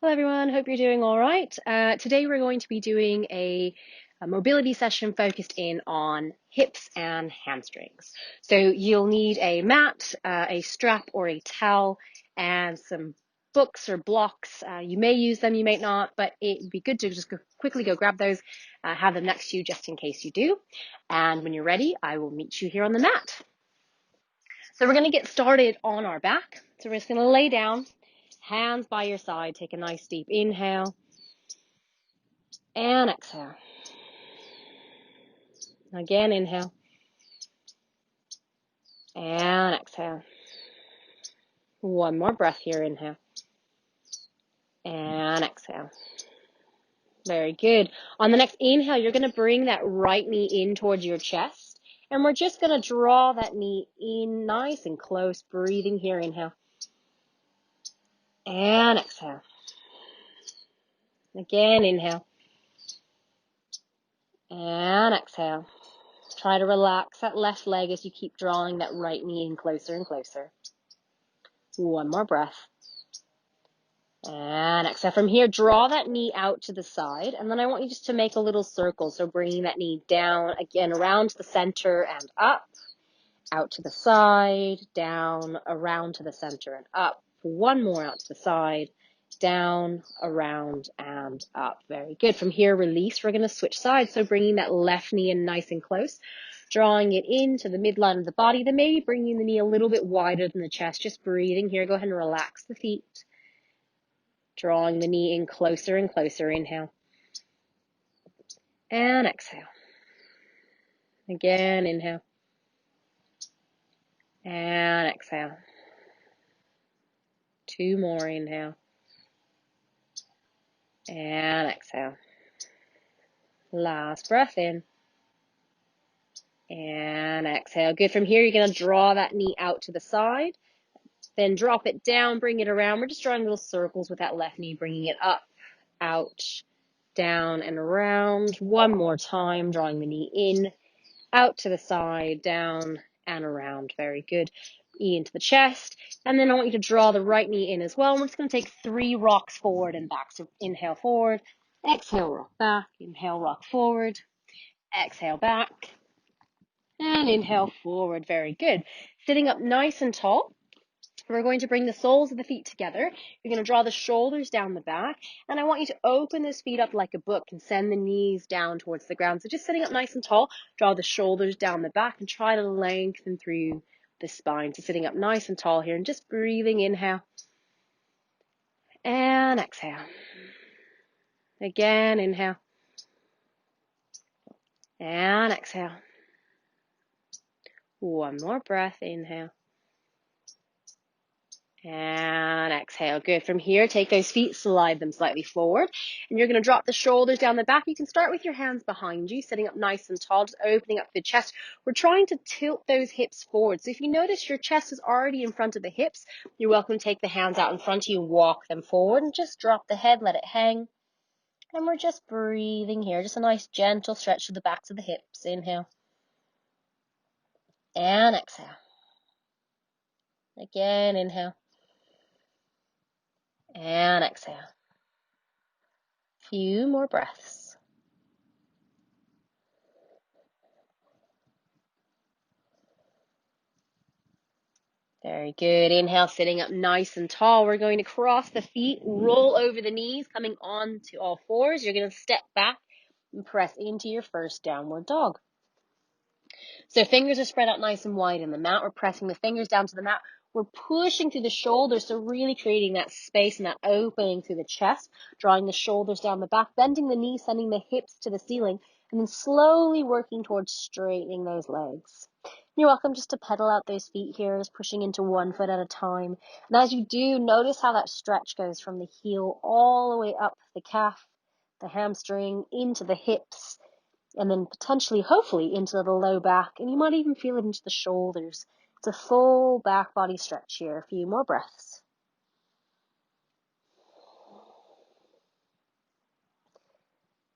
Hello everyone, hope you're doing all right. Today we're going to be doing a mobility session focused in on hips and hamstrings. So you'll need a mat, a strap or a towel, and some books or blocks. You may use them, you may not, but it'd be good to just quickly go grab those, have them next to you just in case you do. And when you're ready, I will meet you here on the mat. So we're going to get started on our back. So we're just going to lay down. Hands by your side, take a nice deep inhale and exhale. Again, inhale and exhale. One more breath here, inhale and exhale. Very good. On the next inhale, you're going to bring that right knee in towards your chest, and we're just going to draw that knee in nice and close, breathing here, inhale and exhale. Again, inhale and exhale. Try to relax that left leg as you keep drawing that right knee in closer and closer. One more breath. And exhale. From here, draw that knee out to the side. And then I want you just to make a little circle. So bringing that knee down, again, around the center and up, out to the side, down, around to the center and up. One more out to the side, down, around, and up. Very good. From here, release. We're going to switch sides. So bringing that left knee in nice and close, drawing it into the midline of the body. Then maybe bringing the knee a little bit wider than the chest. Just breathing here. Go ahead and relax the feet. Drawing the knee in closer and closer. Inhale. And exhale. Again, inhale. And exhale. Two more, inhale. And exhale. Last breath in. And exhale. Good. From here, you're going to draw that knee out to the side. Then drop it down, bring it around. We're just drawing little circles with that left knee, bringing it up, out, down, and around. One more time, drawing the knee in, out to the side, down, and around. Very good. Into the chest. And then I want you to draw the right knee in as well. And we're just going to take 3 rocks forward and back. So inhale forward, exhale, rock back, inhale, rock forward, exhale back, and inhale forward. Very good. Sitting up nice and tall. We're going to bring the soles of the feet together. You're going to draw the shoulders down the back, and I want you to open those feet up like a book and send the knees down towards the ground. So just sitting up nice and tall, draw the shoulders down the back and try to lengthen through the spine. So sitting up nice and tall here and just breathing, inhale and exhale. Again, inhale and exhale. One more breath, inhale. And exhale. Good. From here, take those feet, slide them slightly forward. And you're going to drop the shoulders down the back. You can start with your hands behind you, sitting up nice and tall, just opening up the chest. We're trying to tilt those hips forward. So if you notice your chest is already in front of the hips, you're welcome to take the hands out in front of you and walk them forward. And just drop the head, let it hang. And we're just breathing here. Just a nice gentle stretch to the backs of the hips. Inhale. And exhale. Again, inhale. And exhale. Few more breaths. Very good. Inhale, sitting up nice and tall. We're going to cross the feet, roll over the knees, coming on to all fours. You're going to step back and press into your first downward dog. So fingers are spread out nice and wide in the mat. We're pressing the fingers down to the mat. We're pushing through the shoulders, so really creating that space and that opening through the chest, drawing the shoulders down the back, bending the knees, sending the hips to the ceiling, and then slowly working towards straightening those legs. You're welcome just to pedal out those feet here, just pushing into one foot at a time. And as you do, notice how that stretch goes from the heel all the way up the calf, the hamstring, into the hips, and then potentially, hopefully, into the low back, and you might even feel it into the shoulders. It's a full back body stretch here. A few more breaths.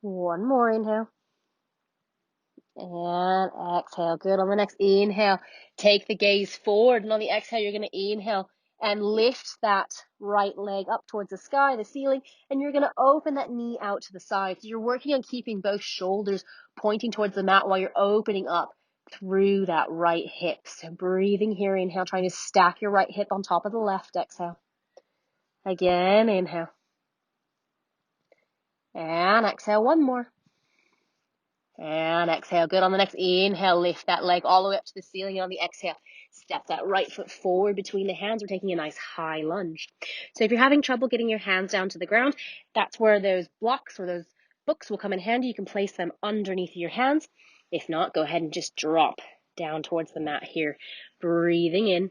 One more inhale. And exhale. Good. On the next inhale, take the gaze forward. And on the exhale, you're going to inhale and lift that right leg up towards the sky, the ceiling, and you're going to open that knee out to the side. So you're working on keeping both shoulders pointing towards the mat while you're opening up through that right hip. So breathing here, inhale, trying to stack your right hip on top of the left, exhale. Again, inhale. And exhale, one more. And exhale, good. On the next inhale, lift that leg all the way up to the ceiling. And on the exhale, step that right foot forward between the hands. We're taking a nice high lunge. So if you're having trouble getting your hands down to the ground, that's where those blocks or those books will come in handy. You can place them underneath your hands. If not, go ahead and just drop down towards the mat here. Breathing in.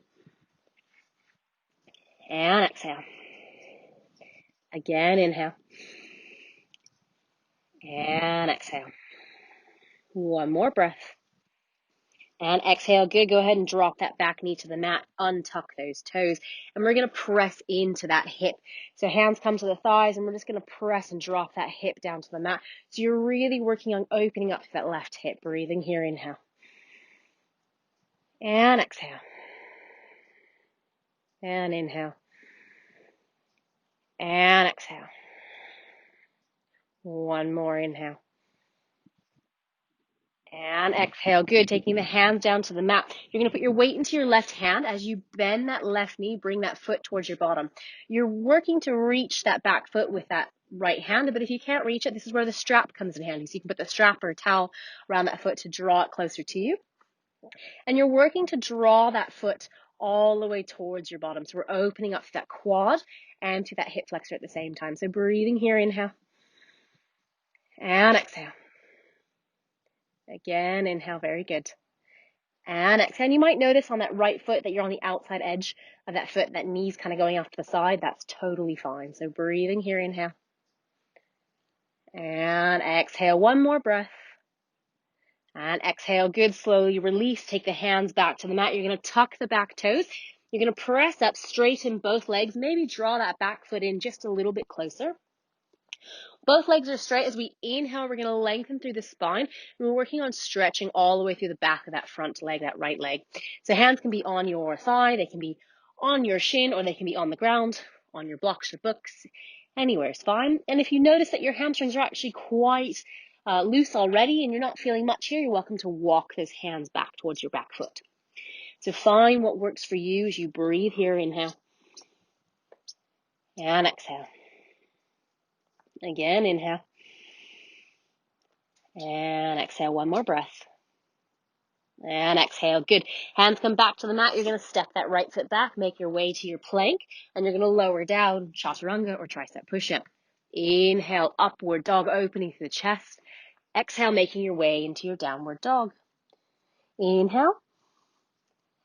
And exhale. Again, inhale. And exhale. One more breath. And exhale, good. Go ahead and drop that back knee to the mat. Untuck those toes. And we're going to press into that hip. So hands come to the thighs, and we're just going to press and drop that hip down to the mat. So you're really working on opening up that left hip. Breathing here, inhale. And exhale. And inhale. And exhale. One more inhale. And exhale. Good. Taking the hands down to the mat. You're going to put your weight into your left hand as you bend that left knee, bring that foot towards your bottom. You're working to reach that back foot with that right hand, but if you can't reach it, this is where the strap comes in handy. So you can put the strap or a towel around that foot to draw it closer to you. And you're working to draw that foot all the way towards your bottom. So we're opening up to that quad and to that hip flexor at the same time. So breathing here, inhale. And exhale. Again, inhale, very good. And exhale. And you might notice on that right foot that you're on the outside edge of that foot, that knee's kind of going off to the side. That's totally fine. So breathing here, inhale. And exhale, one more breath. And exhale, good, slowly release. Take the hands back to the mat. You're going to tuck the back toes. You're going to press up, straighten both legs. Maybe draw that back foot in just a little bit closer. Both legs are straight. As we inhale, we're going to lengthen through the spine. And we're working on stretching all the way through the back of that front leg, that right leg. So hands can be on your thigh, they can be on your shin, or they can be on the ground, on your blocks or books. Anywhere is fine. And if you notice that your hamstrings are actually quite loose already and you're not feeling much here, you're welcome to walk those hands back towards your back foot. So find what works for you as you breathe here. Inhale. And exhale. Again, inhale. And exhale, one more breath. And exhale, good. Hands come back to the mat. You're going to step that right foot back, make your way to your plank, and you're going to lower down, chaturanga or tricep push-up. Inhale, upward dog, opening through the chest. Exhale, making your way into your downward dog. Inhale.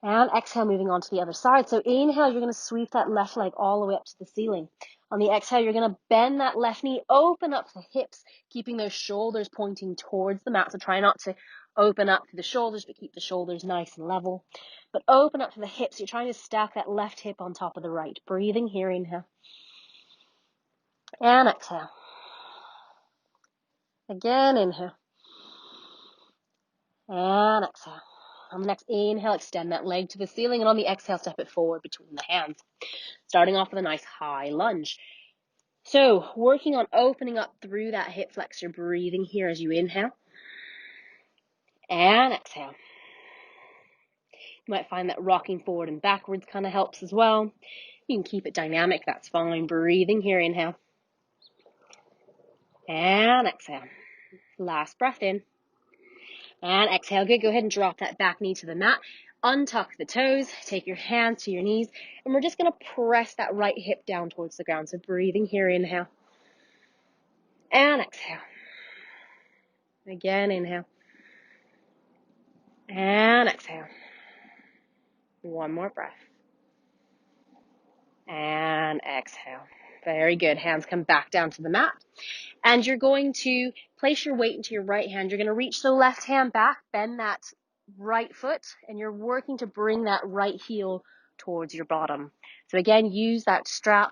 And exhale, moving on to the other side. So inhale, you're going to sweep that left leg all the way up to the ceiling. On the exhale, you're going to bend that left knee, open up the hips, keeping those shoulders pointing towards the mat. So try not to open up to the shoulders, but keep the shoulders nice and level. But open up to the hips. You're trying to stack that left hip on top of the right. Breathing here, inhale. And exhale. Again, inhale. And exhale. On the next inhale, extend that leg to the ceiling, and on the exhale, step it forward between the hands. Starting off with a nice high lunge. So working on opening up through that hip flexor, breathing here as you inhale. And exhale. You might find that rocking forward and backwards kind of helps as well. You can keep it dynamic, that's fine. Breathing here, inhale. And exhale. Last breath in. And exhale, good. Go ahead and drop that back knee to the mat. Untuck the toes, take your hands to your knees, and we're just going to press that right hip down towards the ground. So breathing here, inhale. And exhale. Again, inhale. And exhale. One more breath. And exhale. Very good. Hands come back down to the mat. And you're going to place your weight into your right hand. You're going to reach the left hand back, bend that right foot, and you're working to bring that right heel towards your bottom. So again, use that strap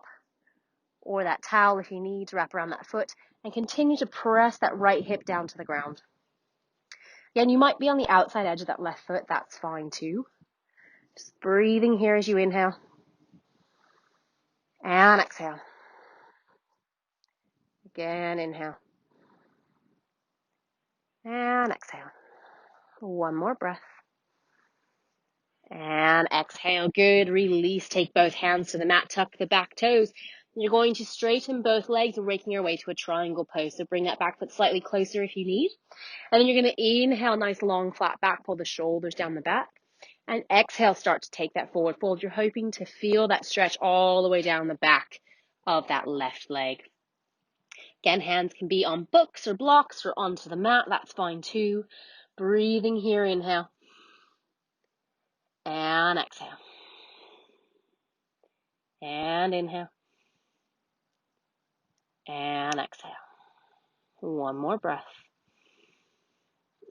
or that towel if you need to wrap around that foot, and continue to press that right hip down to the ground. Again, you might be on the outside edge of that left foot. That's fine too. Just breathing here as you inhale. And exhale. Again, inhale. And exhale. One more breath. And exhale. Good. Release. Take both hands to the mat. Tuck the back toes. You're going to straighten both legs and making your way to a triangle pose. So bring that back foot slightly closer if you need. And then you're going to inhale, nice long flat back. Pull the shoulders down the back. And exhale, start to take that forward fold. You're hoping to feel that stretch all the way down the back of that left leg. Again, hands can be on books or blocks or onto the mat. That's fine too. Breathing here, inhale. And exhale. And inhale. And exhale. One more breath.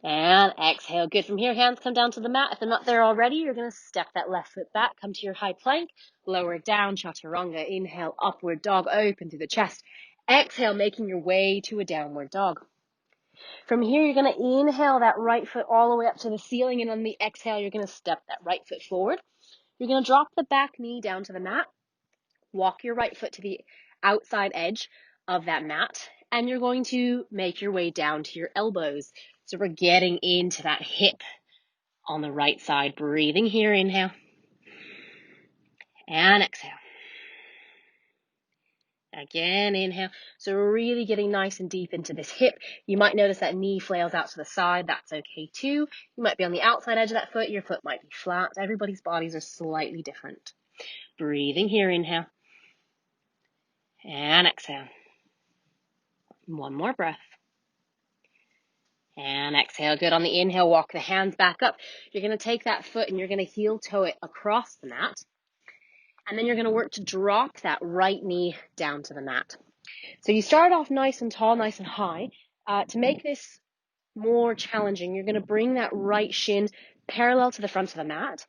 And exhale. Good. From here, hands come down to the mat. If they're not there already, you're going to step that left foot back. Come to your high plank. Lower down, chaturanga. Inhale, upward dog. Open through the chest. Exhale, making your way to a downward dog. From here, you're going to inhale that right foot all the way up to the ceiling. And on the exhale, you're going to step that right foot forward. You're going to drop the back knee down to the mat. Walk your right foot to the outside edge of that mat. And you're going to make your way down to your elbows. So we're getting into that hip on the right side. Breathing here, inhale. And exhale. Again, inhale. So we're really getting nice and deep into this hip. You might notice that knee flails out to the side. That's okay too. You might be on the outside edge of that foot. Your foot might be flat. Everybody's bodies are slightly different. Breathing here, inhale. And exhale. One more breath. And exhale. Good. On the inhale, walk the hands back up. You're going to take that foot and you're going to heel toe it across the mat. And then you're going to work to drop that right knee down to the mat. So you start off nice and tall, nice and high. To make this more challenging, you're going to bring that right shin parallel to the front of the mat.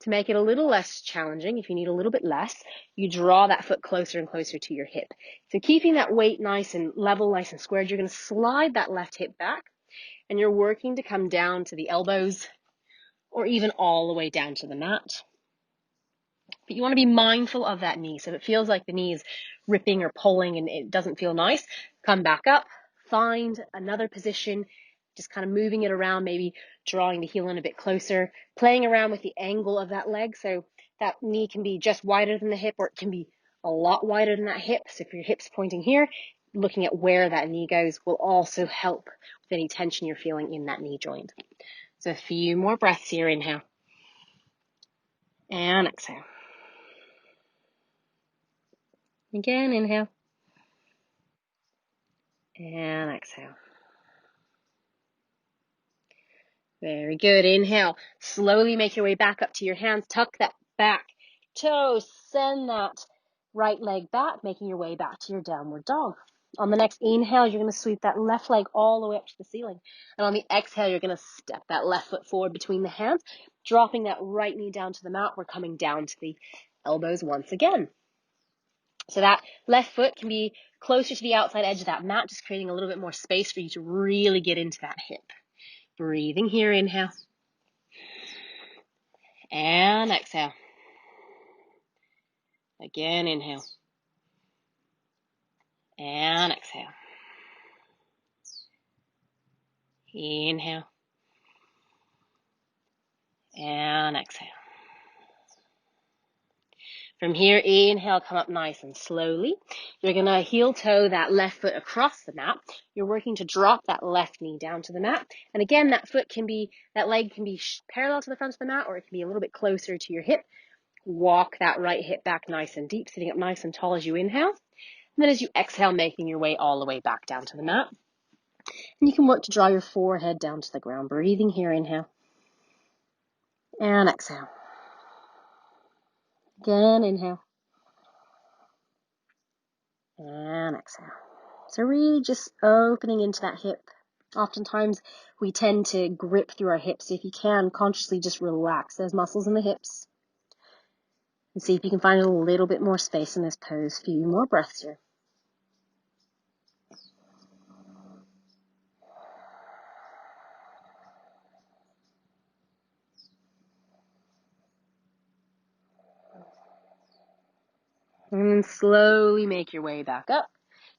To make it a little less challenging, if you need a little bit less, you draw that foot closer and closer to your hip. So keeping that weight nice and level, nice and squared, you're going to slide that left hip back. And you're working to come down to the elbows or even all the way down to the mat. But you want to be mindful of that knee. So if it feels like the knee is ripping or pulling and it doesn't feel nice, come back up, find another position, just kind of moving it around, maybe drawing the heel in a bit closer, playing around with the angle of that leg. So that knee can be just wider than the hip or it can be a lot wider than that hip. So if your hip's pointing here, looking at where that knee goes will also help with any tension you're feeling in that knee joint. So a few more breaths here. Inhale. And exhale. Again, inhale. And exhale. Very good. Inhale. Slowly make your way back up to your hands. Tuck that back toe. Send that right leg back, making your way back to your downward dog. On the next inhale, you're going to sweep that left leg all the way up to the ceiling. And on the exhale, you're going to step that left foot forward between the hands, dropping that right knee down to the mat. We're coming down to the elbows once again. So that left foot can be closer to the outside edge of that mat, just creating a little bit more space for you to really get into that hip. Breathing here, inhale. And exhale. Again, inhale. And exhale. Inhale. And exhale. From here, inhale, come up nice and slowly. You're going to heel toe that left foot across the mat. You're working to drop that left knee down to the mat. And again, that leg can be parallel to the front of the mat, or it can be a little bit closer to your hip. Walk that right hip back nice and deep, sitting up nice and tall as you inhale. And then as you exhale, making your way all the way back down to the mat. And you can work to draw your forehead down to the ground. Breathing here, inhale. And exhale. Again, inhale. And exhale. So really just opening into that hip. Oftentimes we tend to grip through our hips. So if you can, consciously just relax those muscles in the hips. And see if you can find a little bit more space in this pose. A few more breaths here. And then slowly make your way back up.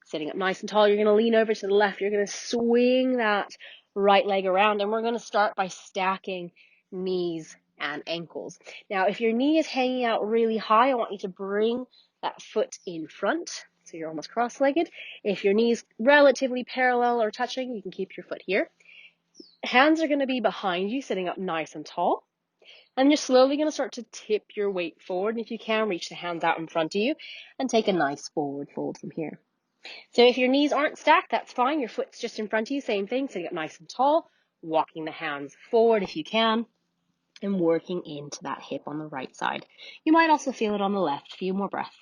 Sitting up nice and tall, you're going to lean over to the left. You're going to swing that right leg around, and we're going to start by stacking knees and ankles. Now, if your knee is hanging out really high, I want you to bring that foot in front, so you're almost cross-legged. If your knee's relatively parallel or touching, you can keep your foot here. Hands are going to be behind you, sitting up nice and tall. And you're slowly going to start to tip your weight forward. And if you can, reach the hands out in front of you and take a nice forward fold from here. So if your knees aren't stacked, that's fine. Your foot's just in front of you. Same thing, sitting up nice and tall, walking the hands forward if you can, and working into that hip on the right side. You might also feel it on the left. A few more breaths.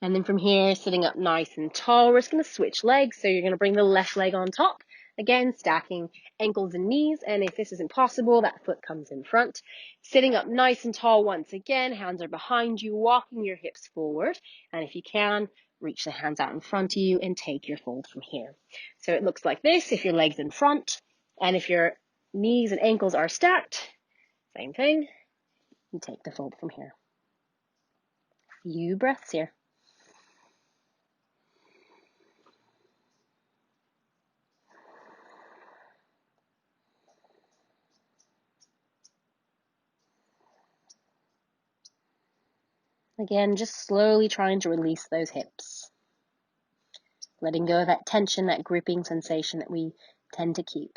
And then from here, sitting up nice and tall, we're just going to switch legs. So you're going to bring the left leg on top. Again, stacking ankles and knees. And if this isn't possible, that foot comes in front. Sitting up nice and tall once again. Hands are behind you, walking your hips forward. And if you can, reach the hands out in front of you and take your fold from here. So it looks like this if your leg's in front. And if your knees and ankles are stacked, same thing. You take the fold from here. Few breaths here. Again, just slowly trying to release those hips. Letting go of that tension, that gripping sensation that we tend to keep.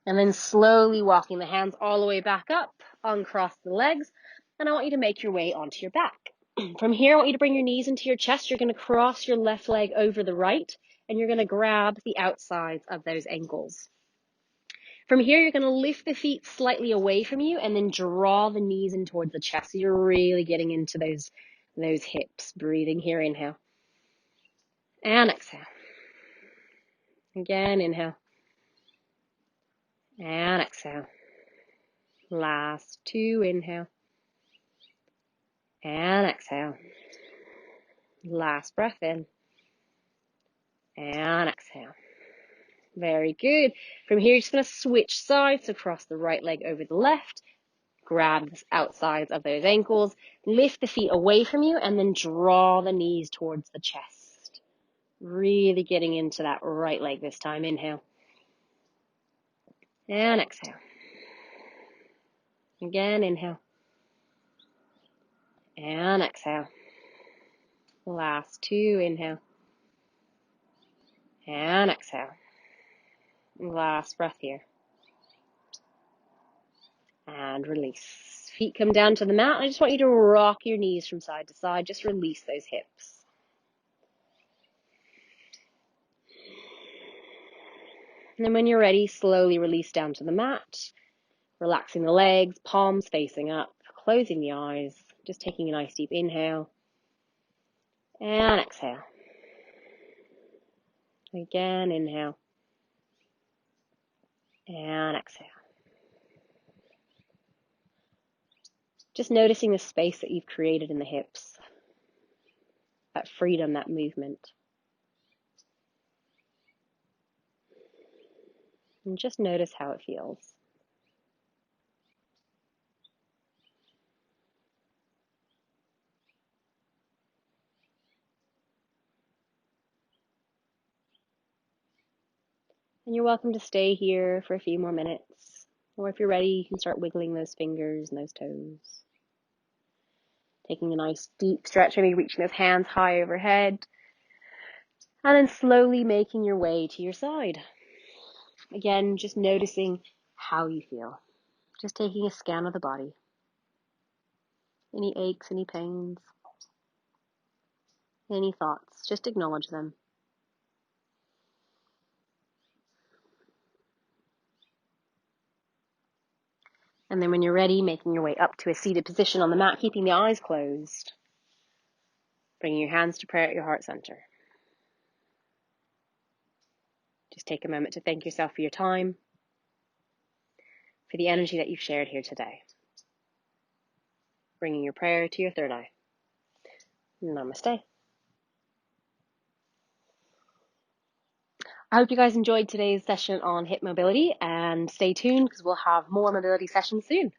And then slowly walking the hands all the way back up, uncross the legs, and I want you to make your way onto your back. From here, I want you to bring your knees into your chest. You're going to cross your left leg over the right, and you're going to grab the outsides of those ankles. From here, you're going to lift the feet slightly away from you and then draw the knees in towards the chest. So you're really getting into those hips. Breathing here, inhale. And exhale. Again, inhale. And exhale. Last two, inhale. And exhale. Last breath in. And exhale. Very good. From here, you're just going to switch sides across the right leg over the left. Grab the outsides of those ankles. Lift the feet away from you and then draw the knees towards the chest. Really getting into that right leg this time. Inhale. And exhale. Again, inhale. And exhale. Last two, inhale. And exhale. Last breath here. And release. Feet come down to the mat. I just want you to rock your knees from side to side. Just release those hips. And then when you're ready, slowly release down to the mat. Relaxing the legs, palms facing up, closing the eyes. Just taking a nice deep inhale. And exhale. Again, inhale. And exhale. Just noticing the space that you've created in the hips. That freedom, that movement. And just notice how it feels. And you're welcome to stay here for a few more minutes. Or if you're ready, you can start wiggling those fingers and those toes. Taking a nice deep stretch, maybe reaching those hands high overhead. And then slowly making your way to your side. Again, just noticing how you feel. Just taking a scan of the body. Any aches, any pains, any thoughts, just acknowledge them. And then when you're ready, making your way up to a seated position on the mat, keeping the eyes closed. Bringing your hands to prayer at your heart center. Just take a moment to thank yourself for your time, for the energy that you've shared here today. Bringing your prayer to your third eye. Namaste. I hope you guys enjoyed today's session on hip mobility, and stay tuned because we'll have more mobility sessions soon.